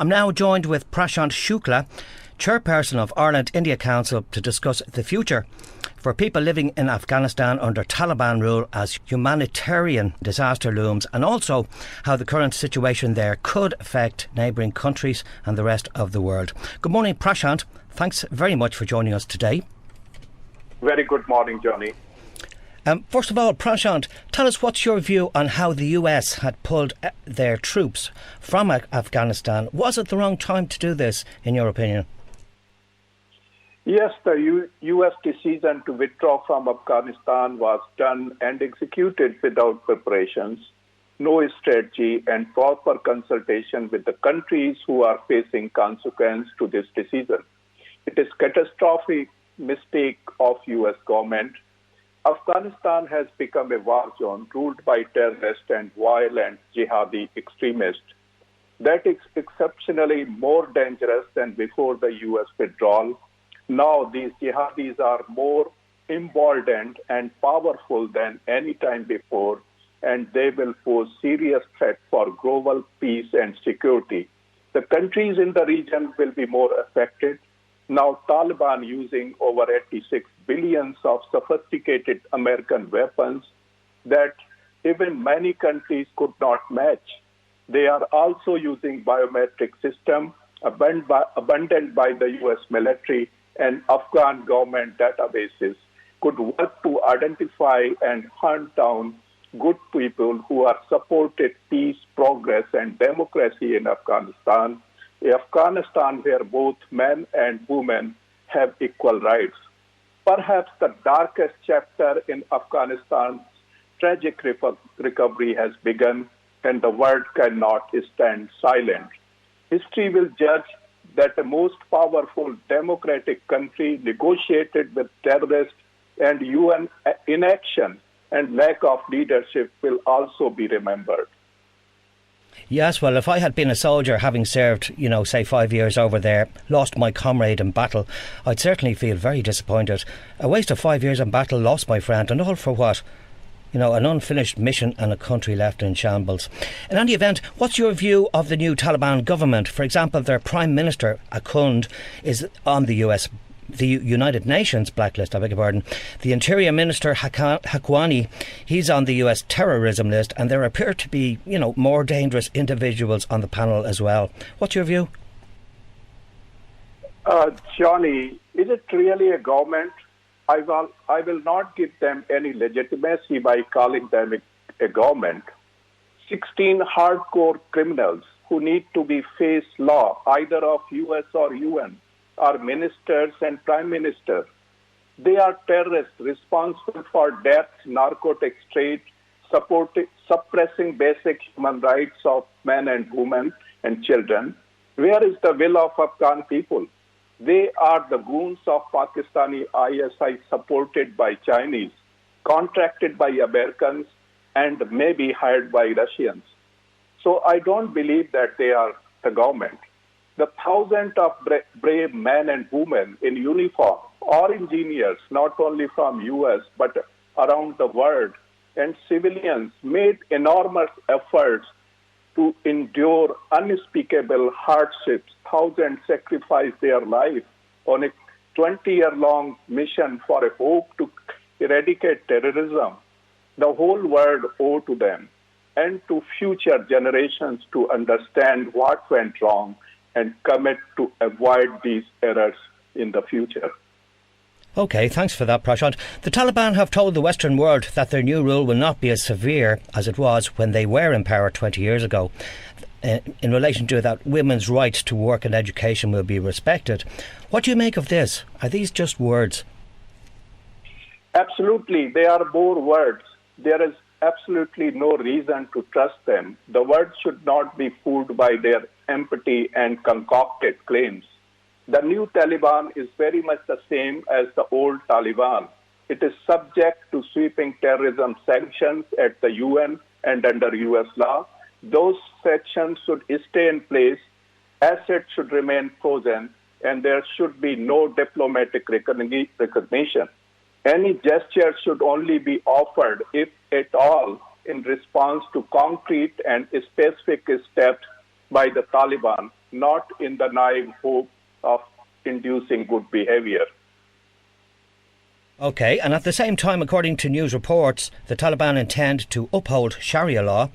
I'm now joined with Prashant Shukla, Chairperson of Ireland-India Council, to discuss the future for people living in Afghanistan under Taliban rule as humanitarian disaster looms, and also how the current situation there could affect neighbouring countries and the rest of the world. Good morning, Prashant. Thanks very much for joining us today. Very good morning, Johnny. First of all, Prashant, tell us what's your view on how the US had pulled their troops from Afghanistan. Was it the wrong time to do this, in your opinion? Yes, the US decision to withdraw from Afghanistan was done and executed without preparations, no strategy and proper consultation with the countries who are facing consequence to this decision. It is a catastrophic mistake of US government. Afghanistan has become a war zone ruled by terrorists and violent jihadi extremists. That is exceptionally more dangerous than before the US withdrawal. Now these jihadis are more emboldened and powerful than any time before, and they will pose serious threat for global peace and security. The countries in the region will be more affected. Now Taliban using over 86 billions of sophisticated American weapons that even many countries could not match. They are also using biometric system abandoned by the US military, and Afghan government databases could work to identify and hunt down good people who are supported peace, progress and democracy in Afghanistan. Afghanistan where both men and women have equal rights. Perhaps the darkest chapter in Afghanistan's tragic recovery has begun, and the world cannot stand silent. History will judge that the most powerful democratic country negotiated with terrorists, and UN inaction and lack of leadership will also be remembered. Yes, well, if I had been a soldier having served, say 5 years over there, lost my comrade in battle, I'd certainly feel very disappointed. A waste of 5 years in battle, lost my friend, and all for what? An unfinished mission and a country left in shambles. In any event, what's your view of the new Taliban government? For example, their Prime Minister, Akund, is on the United Nations blacklist, I beg your pardon. The Interior Minister, Haqqani, he's on the US terrorism list, and there appear to be, more dangerous individuals on the panel as well. What's your view? Johnny, is it really a government? I will not give them any legitimacy by calling them a government. 16 hardcore criminals who need to be face law, either of US or UN, are ministers and prime minister. They are terrorists responsible for death, narcotics trade, suppressing basic human rights of men and women and children. Where is the will of Afghan people? They are the goons of Pakistani ISI supported by Chinese, contracted by Americans, and maybe hired by Russians. So I don't believe that they are the government. The thousands of brave men and women in uniform or engineers, not only from US but around the world, and civilians made enormous efforts to endure unspeakable hardships. Thousands sacrificed their life on a 20-year-long mission for a hope to eradicate terrorism. The whole world owes to them and to future generations to understand what went wrong and commit to avoid these errors in the future. OK, thanks for that, Prashant. The Taliban have told the Western world that their new rule will not be as severe as it was when they were in power 20 years ago. In relation to that, women's right to work and education will be respected. What do you make of this? Are these just words? Absolutely, they are more words. There is absolutely no reason to trust them. The world should not be fooled by their empty and concocted claims. The new Taliban is very much the same as the old Taliban. It is subject to sweeping terrorism sanctions at the UN and under US law. Those sanctions should stay in place, assets should remain frozen, and there should be no diplomatic recognition. Any gesture should only be offered, if at all, in response to concrete and specific steps by the Taliban not in the naive hope of inducing good behavior. Okay, and at the same time, according to news reports, the Taliban intend to uphold Sharia law,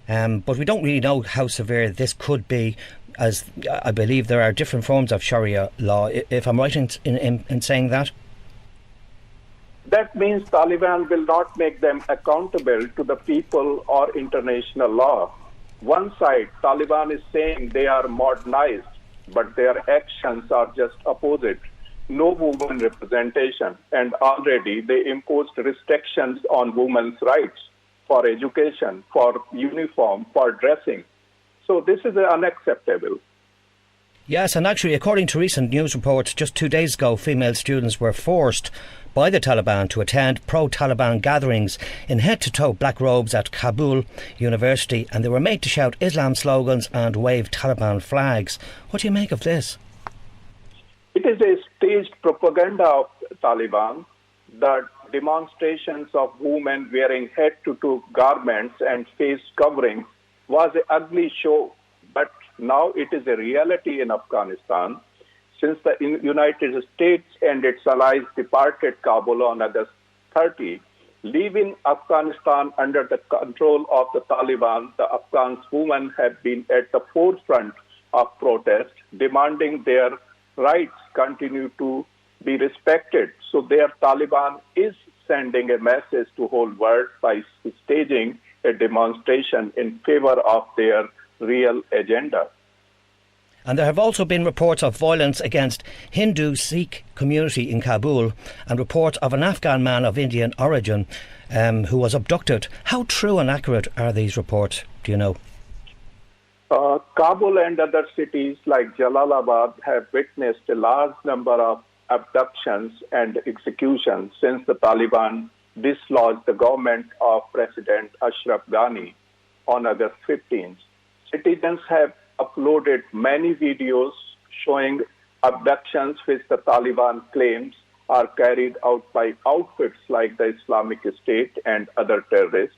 but we don't really know how severe this could be, as I believe there are different forms of Sharia law, if I'm right in saying that. That means Taliban will not make them accountable to the people or international law. One side, Taliban is saying they are modernized, but their actions are just opposite. No women representation, and already they imposed restrictions on women's rights for education, for uniform, for dressing. So this is unacceptable. Yes, and actually, according to recent news reports, just 2 days ago, female students were forced by the Taliban to attend pro-Taliban gatherings in head-to-toe black robes at Kabul University, and they were made to shout Islam slogans and wave Taliban flags. What do you make of this? It is a staged propaganda of Taliban. The demonstrations of women wearing head-to-toe garments and face coverings was an ugly show, but now it is a reality in Afghanistan. Since the United States and its allies departed Kabul on August 30, leaving Afghanistan under the control of the Taliban, the Afghan women have been at the forefront of protest, demanding their rights continue to be respected. So their Taliban is sending a message to whole world by staging a demonstration in favor of their real agenda. And there have also been reports of violence against Hindu Sikh community in Kabul, and reports of an Afghan man of Indian origin who was abducted. How true and accurate are these reports, do you know? Kabul and other cities like Jalalabad have witnessed a large number of abductions and executions since the Taliban dislodged the government of President Ashraf Ghani on August 15th. Citizens have uploaded many videos showing abductions which the Taliban claims are carried out by outfits like the Islamic State and other terrorists.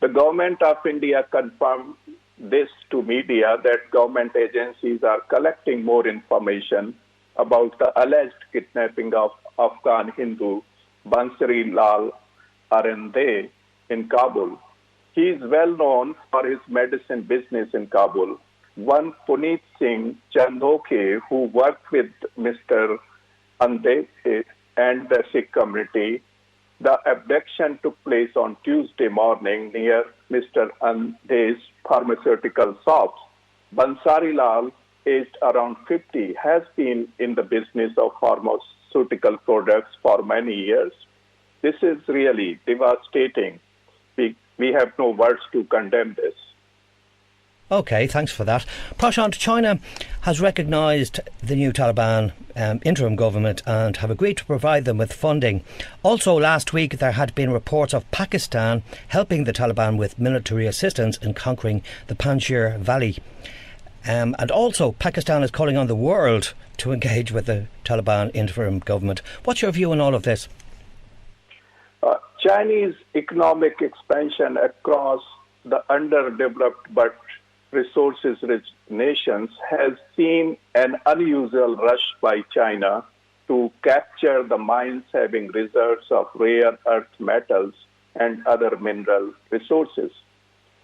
The government of India confirmed this to media that government agencies are collecting more information about the alleged kidnapping of Afghan Hindu Bansari Lal Arende in Kabul. He is well known for his medicine business in Kabul. One Puneet Singh Chandokhe, who worked with Mr. Ande and the Sikh community, the abduction took place on Tuesday morning near Mr. Ande's pharmaceutical shops. Bansari Lal, aged around 50, has been in the business of pharmaceutical products for many years. This is really devastating. We have no words to condemn this. OK, thanks for that. Prashant, China has recognised the new Taliban interim government and have agreed to provide them with funding. Also last week there had been reports of Pakistan helping the Taliban with military assistance in conquering the Panjshir Valley. And also Pakistan is calling on the world to engage with the Taliban interim government. What's your view on all of this? Chinese economic expansion across the underdeveloped but resources-rich nations has seen an unusual rush by China to capture the mines having reserves of rare earth metals and other mineral resources.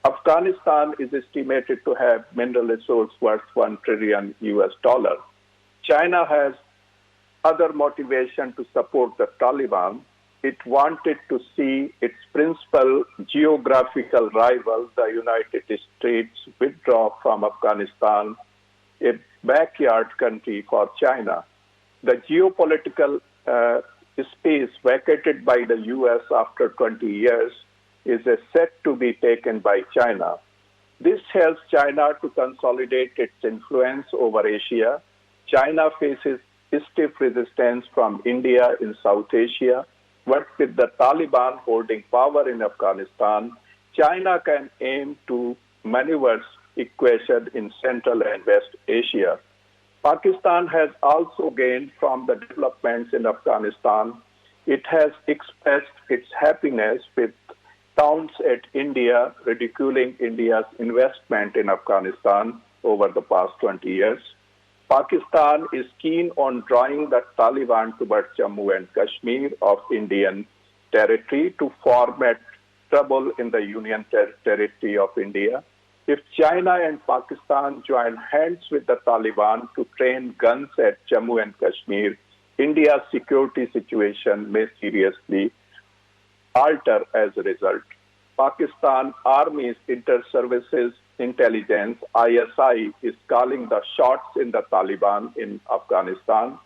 Afghanistan is estimated to have mineral resource worth $1 trillion. China has other motivation to support the Taliban. It wanted to see its principal geographical rival, the United States, withdraw from Afghanistan, a backyard country for China. The geopolitical space vacated by the U.S. after 20 years is set to be taken by China. This helps China to consolidate its influence over Asia. China faces stiff resistance from India in South Asia. But with the Taliban holding power in Afghanistan, China can aim to maneuver equation in Central and West Asia. Pakistan has also gained from the developments in Afghanistan. It has expressed its happiness with taunts at India, ridiculing India's investment in Afghanistan. over the past 20 years. Pakistan is keen on drawing the Taliban towards Jammu and Kashmir of Indian territory to format trouble in the Union territory of India. If China and Pakistan join hands with the Taliban to train guns at Jammu and Kashmir, India's security situation may seriously alter as a result. Pakistan Army's Inter-Services Intelligence, ISI, is calling the shots in the Taliban in Afghanistan.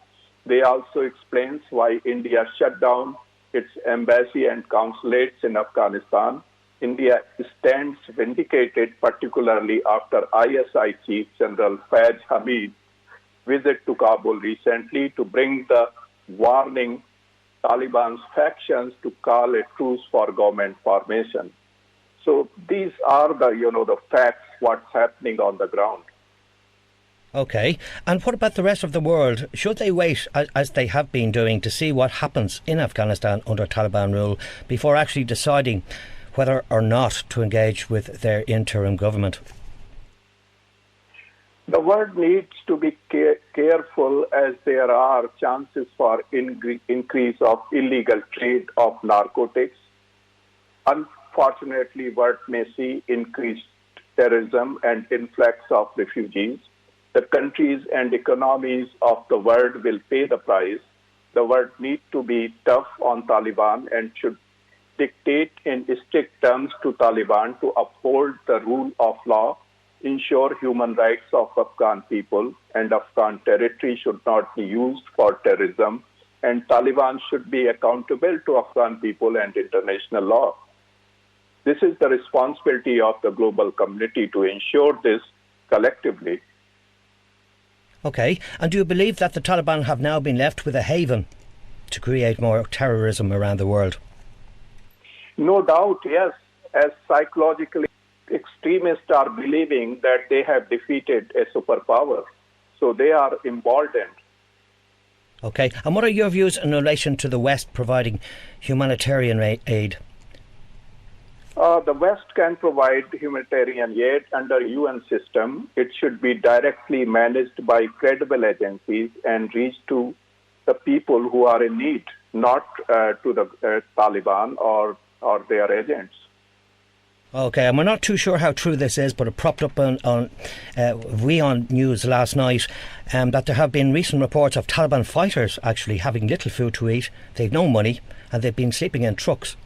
They also explains why India shut down its embassy and consulates in Afghanistan. India stands vindicated, particularly after ISI Chief General Faiz Hamid's visit to Kabul recently to bring the warning Taliban's factions to call a truce for government formation. So these are the facts, what's happening on the ground. Okay, and what about the rest of the world? Should they wait, as they have been doing, to see what happens in Afghanistan under Taliban rule before actually deciding whether or not to engage with their interim government? The world needs to be careful, as there are chances for increase of illegal trade of narcotics. Unfortunately, world may see increased terrorism and influx of refugees. The countries and economies of the world will pay the price. The world needs to be tough on Taliban and should dictate in strict terms to Taliban to uphold the rule of law, ensure human rights of Afghan people, and Afghan territory should not be used for terrorism, and Taliban should be accountable to Afghan people and international law. This is the responsibility of the global community to ensure this collectively. Okay, and do you believe that the Taliban have now been left with a haven to create more terrorism around the world? No doubt, yes, as psychologically extremists are believing that they have defeated a superpower. So they are emboldened. Okay, and what are your views in relation to the West providing humanitarian aid? The West can provide humanitarian aid under UN system. It should be directly managed by credible agencies and reach to the people who are in need, not to the Taliban or their agents. Okay, and we're not too sure how true this is, but it propped up on WION News last night that there have been recent reports of Taliban fighters actually having little food to eat. They've no money and they've been sleeping in trucks.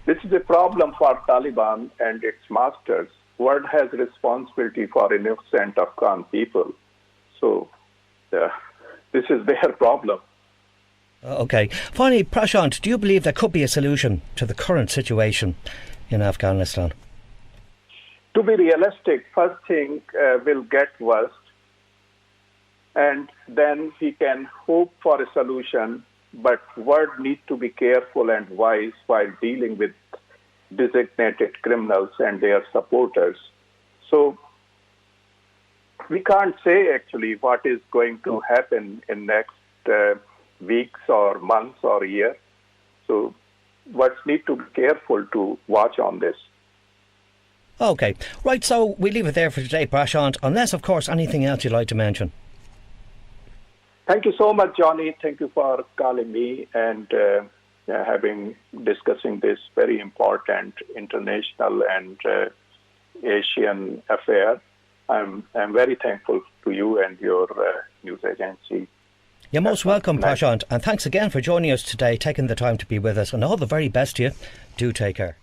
This is a problem for Taliban and its masters. World has responsibility for innocent Afghan people. So this is their problem. Okay. Finally, Prashant, do you believe there could be a solution to the current situation in Afghanistan? To be realistic, first thing will get worse, and then we can hope for a solution, but world needs to be careful and wise while dealing with designated criminals and their supporters. So we can't say actually what is going to happen in next weeks or months or year. So what need to be careful to watch on this. Okay, right, so we leave it there for today, Prashant, unless of course anything else you'd like to mention. Thank you so much, Johnny. Thank you for calling me and discussing this very important international and Asian affair. I'm very thankful to you and your news agency. You're most welcome, Prashant, and thanks again for joining us today, taking the time to be with us, and all the very best to you. Do take care.